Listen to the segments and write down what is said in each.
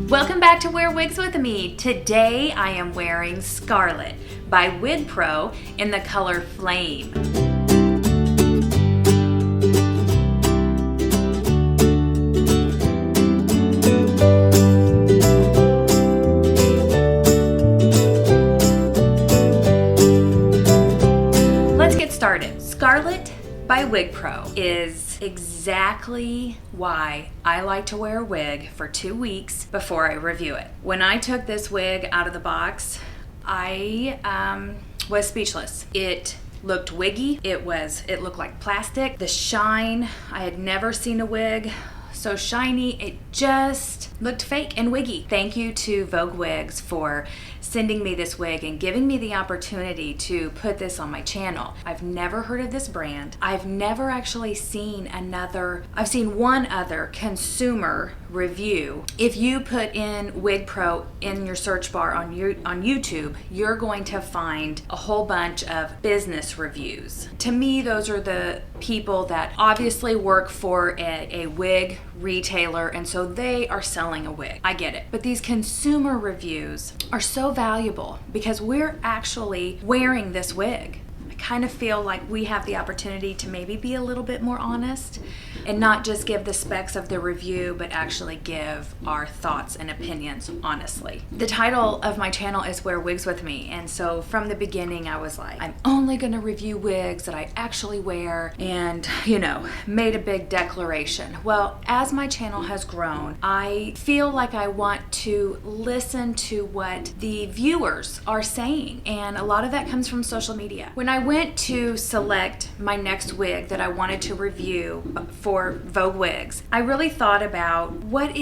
Welcome back to Wear Wigs With Me. Today I am wearing Scarlett by WigPro in the color Flame. Let's get started. Scarlett by WigPro is exactly why I like to wear a wig for 2 weeks before I review it. When I took this wig out of the box, I was speechless. It looked wiggy. It looked like plastic. The shine, I had never seen a wig so shiny. It just looked fake and wiggy. Thank you to Vogue Wigs for sending me this wig and giving me the opportunity to put this on my channel. I've never heard of this brand. I've never actually seen I've seen one other consumer review. If you put in WigPro in your search bar on YouTube, you're going to find a whole bunch of business reviews. To me, those are the people that obviously work for a wig retailer, and so they are selling a wig. I get it. But these consumer reviews are so valuable because we're actually wearing this wig. I kind of feel like we have the opportunity to maybe be a little bit more honest and not just give the specs of the review, but actually give our thoughts and opinions honestly. The title of my channel is Wear Wigs With Me, and so from the beginning I was like, I'm only gonna review wigs that I actually wear, and made a big declaration. Well, as my channel has grown, I feel like I want to listen to what the viewers are saying, and a lot of that comes from social media. When I went to select my next wig that I wanted to review for Vogue Wigs, I really thought about what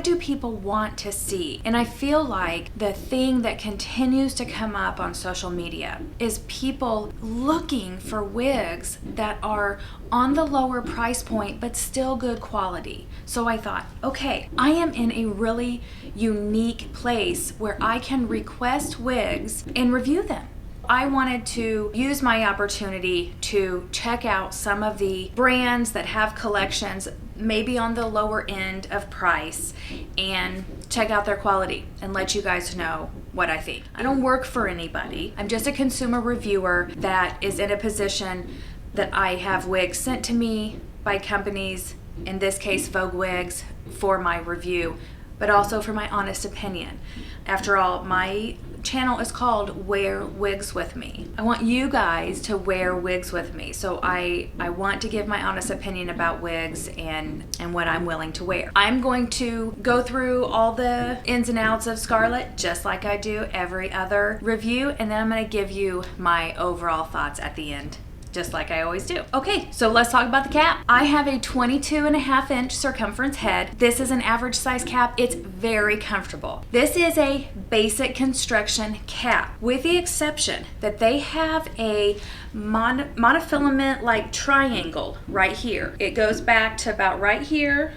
do people want to see? And I feel like the thing that continues to come up on social media is people looking for wigs that are on the lower price point but still good quality. So I thought, okay, I am in a really unique place where I can request wigs and review them. I wanted to use my opportunity to check out some of the brands that have collections maybe on the lower end of price and check out their quality and let you guys know what I think. I don't work for anybody. I'm just a consumer reviewer that is in a position that I have wigs sent to me by companies, in this case Vogue Wigs, for my review, but also for my honest opinion. After all, my channel is called Wear Wigs With Me. I want you guys to wear wigs with me. So I want to give my honest opinion about wigs and what I'm willing to wear. I'm going to go through all the ins and outs of Scarlett just like I do every other review, and then I'm going to give you my overall thoughts at the end, just like I always do. Okay, so let's talk about the cap. I have a 22.5-inch circumference head. This is an average size cap. It's very comfortable. This is a basic construction cap, with the exception that they have a monofilament like triangle right here. It goes back to about right here,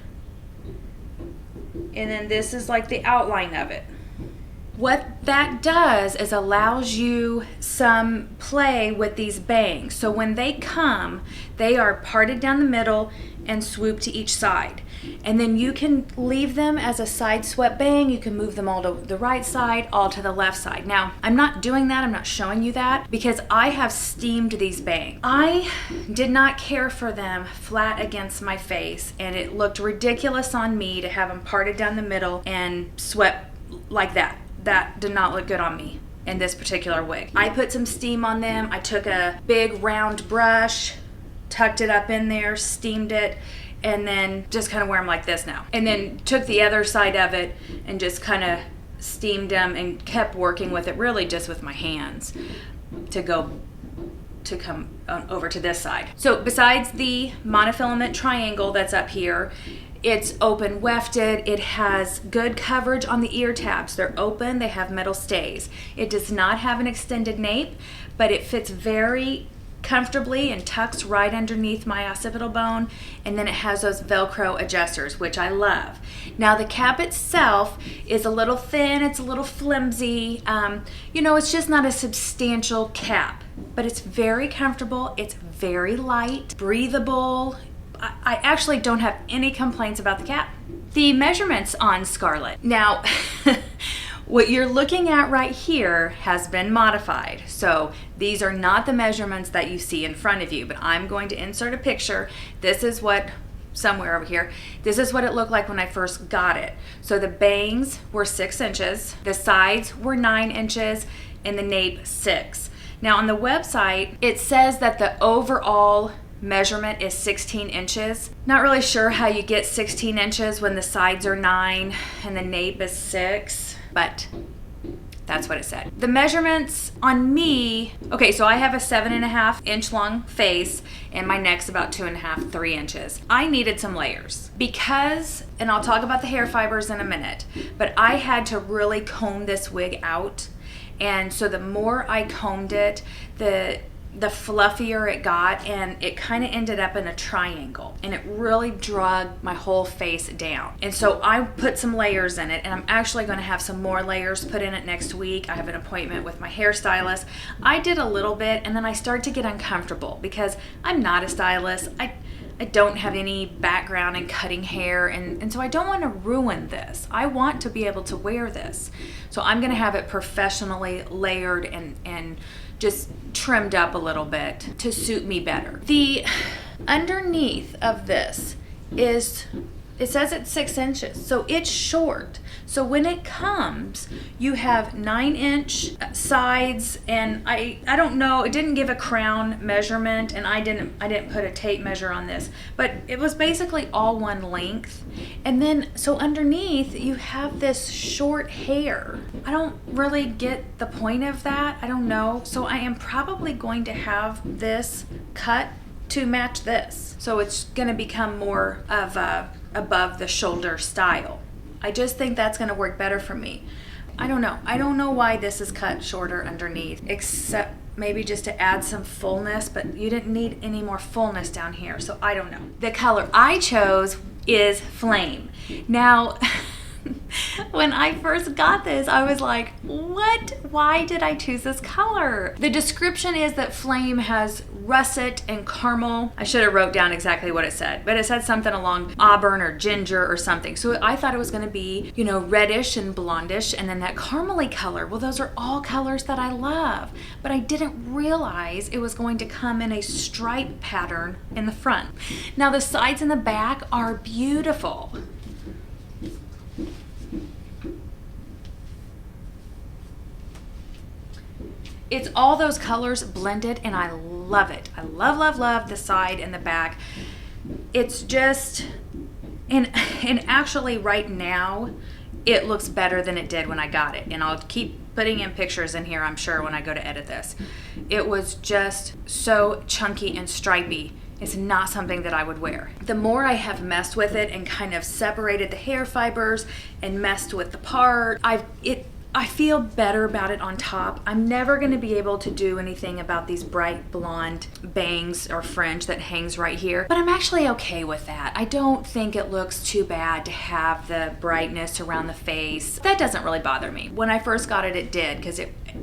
and then this is like the outline of it. What that does is allows you some play with these bangs. So when they come, they are parted down the middle and swoop to each side. And then you can leave them as a side swept bang. You can move them all to the right side, all to the left side. Now, I'm not doing that. I'm not showing you that because I have steamed these bangs. I did not care for them flat against my face, and it looked ridiculous on me to have them parted down the middle and swept like that. That did not look good on me in this particular wig. I put some steam on them. I took a big round brush, tucked it up in there, steamed it, and then just kind of wear them like this now. And then took the other side of it and just kind of steamed them and kept working with it, really just with my hands to come over to this side. So besides the monofilament triangle that's up here, it's open wefted. It has good coverage on the ear tabs. They're open, they have metal stays. It does not have an extended nape, but it fits very comfortably and tucks right underneath my occipital bone, and then it has those Velcro adjusters, which I love. Now the cap itself is a little thin, it's a little flimsy, it's just not a substantial cap, but it's very comfortable, it's very light, breathable. I actually don't have any complaints about the cap. The measurements on Scarlett. Now, what you're looking at right here has been modified. So these are not the measurements that you see in front of you, but I'm going to insert a picture. This is what, somewhere over here, this is what it looked like when I first got it. So the bangs were 6 inches, the sides were 9 inches, and the nape 6. Now on the website, it says that the overall measurement is 16 inches. Not really sure how you get 16 inches when the sides are 9 and the nape is 6, but that's what it said. The measurements on me, okay, so I have a 7.5 inch long face and my neck's about 2.5, 3 inches. I needed some layers because, and I'll talk about the hair fibers in a minute, but I had to really comb this wig out. And so the more I combed it, the fluffier it got, and it kind of ended up in a triangle, and it really drug my whole face down. And so I put some layers in it, and I'm actually going to have some more layers put in it next week. I have an appointment with my hairstylist. I did a little bit, and then I started to get uncomfortable because I'm not a stylist. I don't have any background in cutting hair, and so I don't want to ruin this. I want to be able to wear this. So I'm going to have it professionally layered and just trimmed up a little bit to suit me better. The underneath of this is, it says it's 6 inches, so it's short. So when it comes, you have 9-inch sides, and I don't know, it didn't give a crown measurement, and I didn't put a tape measure on this, but it was basically all one length. And then, so underneath, you have this short hair. I don't really get the point of that. I don't know. So I am probably going to have this cut to match this. So it's gonna become more of a above the shoulder style. I just think that's gonna work better for me. I don't know. I don't know why this is cut shorter underneath, except maybe just to add some fullness, but you didn't need any more fullness down here, so I don't know. The color I chose is Flame. Now, when I first got this, I was like, what? Why did I choose this color? The description is that Flame has russet and caramel. I should have wrote down exactly what it said, but it said something along auburn or ginger or something. So I thought it was gonna be, you know, reddish and blondish, and then that caramely color. Well, those are all colors that I love, but I didn't realize it was going to come in a stripe pattern in the front. Now the sides and the back are beautiful. It's all those colors blended, and I love it. I love, love, love the side and the back. It's just, and actually right now, it looks better than it did when I got it. And I'll keep putting in pictures in here, I'm sure, when I go to edit this. It was just so chunky and stripy. It's not something that I would wear. The more I have messed with it and kind of separated the hair fibers and messed with the part, I feel better about it on top. I'm never gonna be able to do anything about these bright blonde bangs or fringe that hangs right here, but I'm actually okay with that. I don't think it looks too bad to have the brightness around the face. That doesn't really bother me. When I first got it, it did,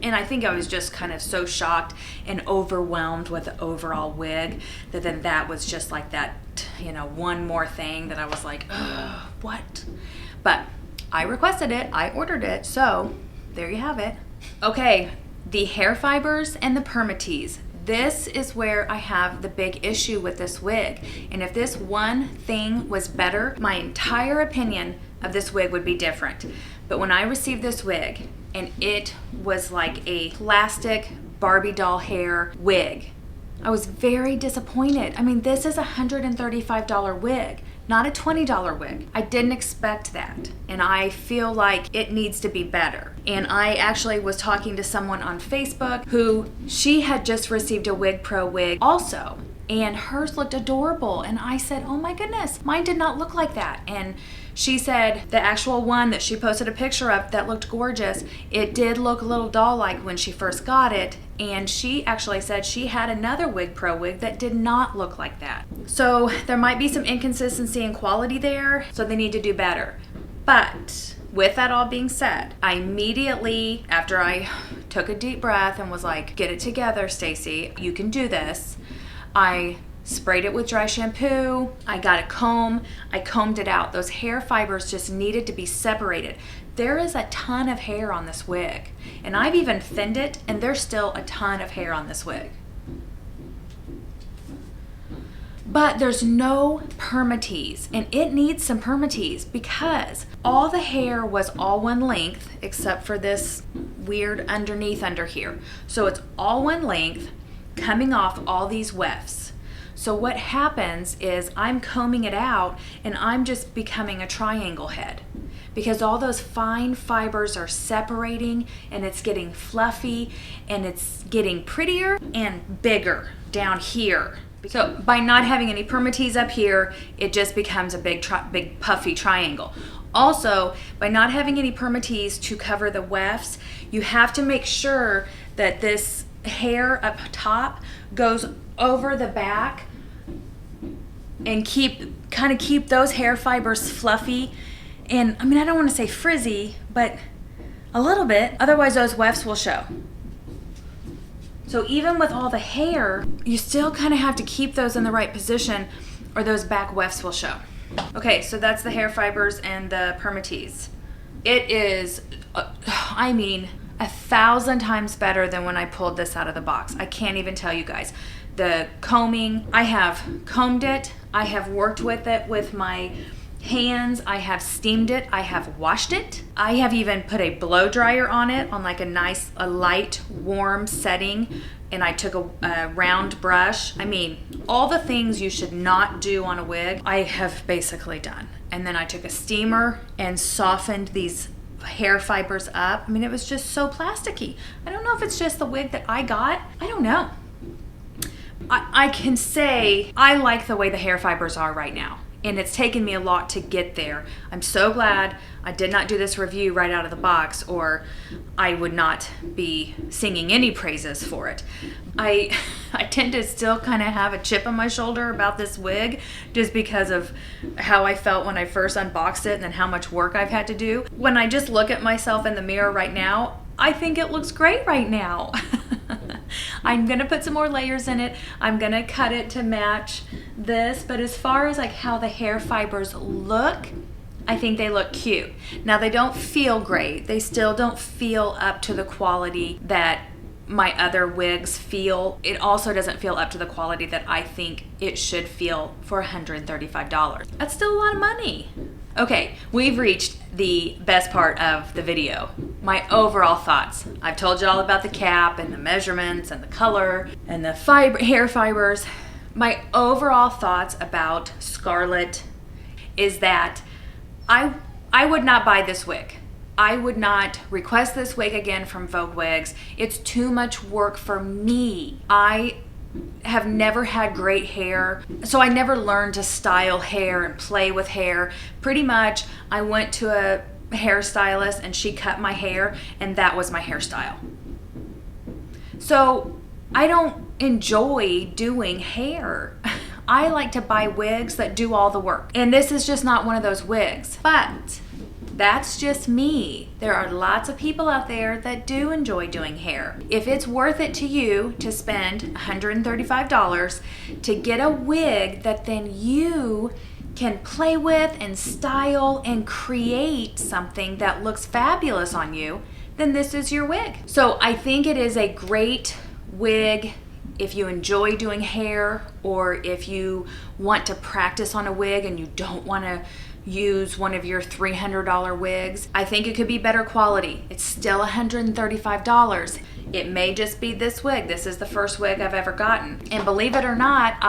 and I think I was just kind of so shocked and overwhelmed with the overall wig that then that was just like that, you know, one more thing that I was like, ugh, what? But I requested it, I ordered it, so there you have it. Okay, the hair fibers and the permatease. This is where I have the big issue with this wig. And if this one thing was better, my entire opinion of this wig would be different. But when I received this wig, and it was like a plastic Barbie doll hair wig, I was very disappointed. I mean, this is a $135 wig, not a $20 wig. I didn't expect that, and I feel like it needs to be better. And I actually was talking to someone on Facebook who, she had just received a WigPro wig also, and hers looked adorable. And I said, oh my goodness, mine did not look like that. And she said the actual one that she posted a picture of that looked gorgeous, it did look a little doll-like when she first got it. And she actually said she had another WigPro wig that did not look like that. So there might be some inconsistency in quality there, so they need to do better. But with that all being said, I immediately, after I took a deep breath and was like, get it together, Stacy, you can do this, I sprayed it with dry shampoo. I got a comb. I combed it out. Those hair fibers just needed to be separated. There is a ton of hair on this wig, and I've even thinned it, and there's still a ton of hair on this wig. But there's no permatease, and it needs some permatease because all the hair was all one length except for this weird underneath under here. So it's all one length coming off all these wefts. So what happens is I'm combing it out and I'm just becoming a triangle head because all those fine fibers are separating and it's getting fluffy and it's getting prettier and bigger down here. So by not having any permatease up here, it just becomes a big puffy triangle. Also, by not having any permatease to cover the wefts, you have to make sure that this hair up top goes over the back and kind of keep those hair fibers fluffy. And I mean, I don't want to say frizzy, but a little bit, otherwise those wefts will show. So even with all the hair, you still kind of have to keep those in the right position or those back wefts will show. Okay, so that's the hair fibers and the permatease. It is, I mean, 1,000 times better than when I pulled this out of the box. I can't even tell you guys. The combing, I have combed it, I have worked with it with my hands, I have steamed it, I have washed it. I have even put a blow dryer on it on like a light warm setting, and I took a round brush. I mean, all the things you should not do on a wig, I have basically done. And then I took a steamer and softened these hair fibers up. I mean, it was just so plasticky. I don't know if it's just the wig that I got. I don't know. I can say I like the way the hair fibers are right now. And it's taken me a lot to get there. I'm so glad I did not do this review right out of the box, or I would not be singing any praises for it. I tend to still kind of have a chip on my shoulder about this wig just because of how I felt when I first unboxed it and then how much work I've had to do. When I just look at myself in the mirror right now, I think it looks great right now. I'm gonna put some more layers in it. I'm gonna cut it to match this, but as far as like how the hair fibers look, I think they look cute. Now they don't feel great. They still don't feel up to the quality that my other wigs feel. It also doesn't feel up to the quality that I think it should feel for $135. That's still a lot of money. Okay, we've reached the best part of the video, my overall thoughts. I've told you all about the cap and the measurements and the color and the hair fibers. My overall thoughts about Scarlett is that I would not buy this wig. I would not request this wig again from Vogue Wigs. It's too much work for me. I have never had great hair, so I never learned to style hair and play with hair. Pretty much, I went to a hairstylist and she cut my hair, and that was my hairstyle. So I don't enjoy doing hair. I like to buy wigs that do all the work, and this is just not one of those wigs. But that's just me. There are lots of people out there that do enjoy doing hair. If it's worth it to you to spend $135 to get a wig that then you can play with and style and create something that looks fabulous on you, then this is your wig. So I think it is a great wig if you enjoy doing hair, or if you want to practice on a wig and you don't want to use one of your $300 wigs. I think it could be better quality. It's still $135. It may just be this wig. This is the first wig I've ever gotten. And believe it or not,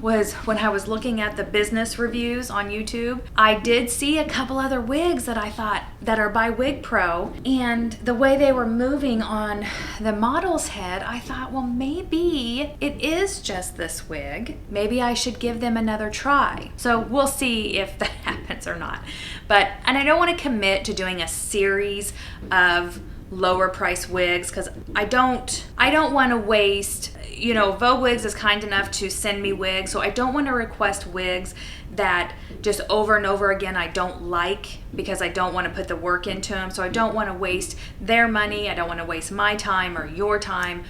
when I was looking at the business reviews on YouTube, I did see a couple other wigs that I thought that are by WigPro, and the way they were moving on the model's head, I thought, well, maybe it is just this wig. Maybe I should give them another try. So we'll see if that happens or not. And I don't want to commit to doing a series of lower price wigs because I don't want to waste, Vogue Wigs is kind enough to send me wigs, so I don't want to request wigs that just over and over again I don't like, because I don't want to put the work into them. So I don't want to waste their money. I don't want to waste my time or your time.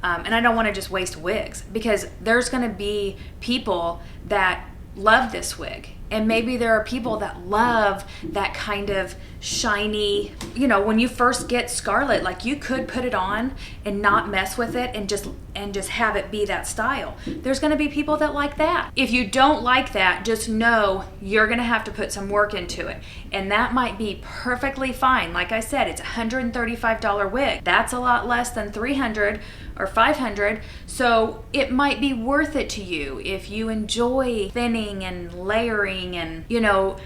And I don't want to just waste wigs, because there's going to be people that love this wig. And maybe there are people that love that kind of shiny, you know, when you first get Scarlett, like you could put it on and not mess with it and just have it be that style. There's going to be people that like that. If you don't like that, just know you're going to have to put some work into it. And that might be perfectly fine. Like I said, it's a $135 wig. That's a lot less than $300 or $500. So it might be worth it to you if you enjoy thinning and layering and, you know,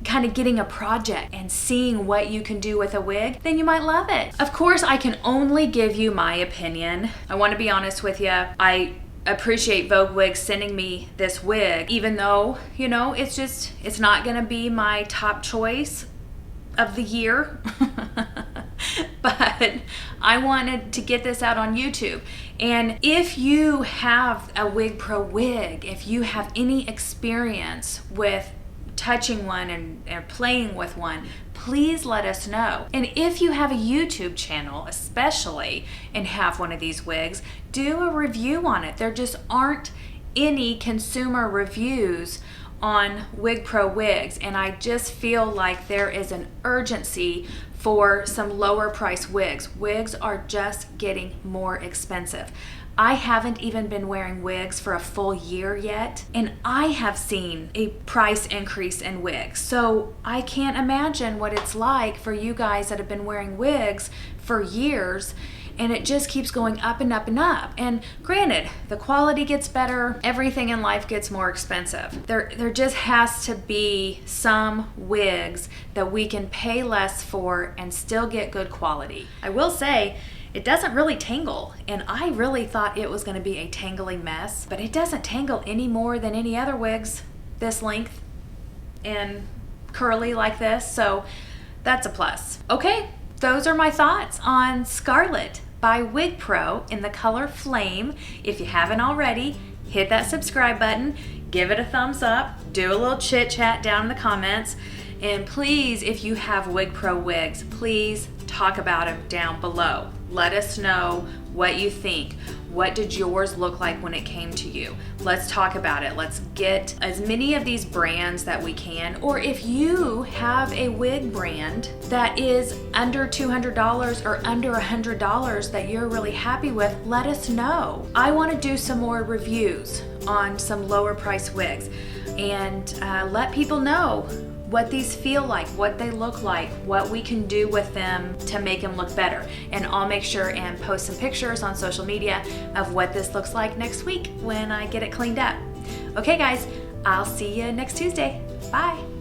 kind of getting a project and seeing what you can do with a wig, then you might love it. Of course, I can only give you my opinion. I want to be honest with you. I appreciate Vogue Wigs sending me this wig, even though, you know, it's not going to be my top choice of the year. But I wanted to get this out on YouTube. And if you have a WigPro wig, if you have any experience with touching one and playing with one, please let us know. And if you have a YouTube channel especially and have one of these wigs, do a review on it. There just aren't any consumer reviews on WigPro wigs, and I just feel like there is an urgency for some lower price wigs. Wigs are just getting more expensive. I haven't even been wearing wigs for a full year yet, and I have seen a price increase in wigs. So I can't imagine what it's like for you guys that have been wearing wigs for years, and it just keeps going up and up and up. And granted, the quality gets better, everything in life gets more expensive. There just has to be some wigs that we can pay less for and still get good quality. I will say, it doesn't really tangle, and I really thought it was going to be a tangling mess, but it doesn't tangle any more than any other wigs this length and curly like this, so that's a plus. Okay, those are my thoughts on Scarlett by WigPro in the color Flame. If you haven't already, hit that subscribe button, give it a thumbs up, do a little chit chat down in the comments, and please, if you have WigPro wigs, please talk about them down below. Let us know what you think. What did yours look like when it came to you? Let's talk about it. Let's get as many of these brands that we can, or if you have a wig brand that is under $200 or under $100 that you're really happy with, let us know. I want to do some more reviews on some lower price wigs and let people know what these feel like, what they look like, what we can do with them to make them look better. And I'll make sure and post some pictures on social media of what this looks like next week when I get it cleaned up. Okay guys, I'll see you next Tuesday. Bye.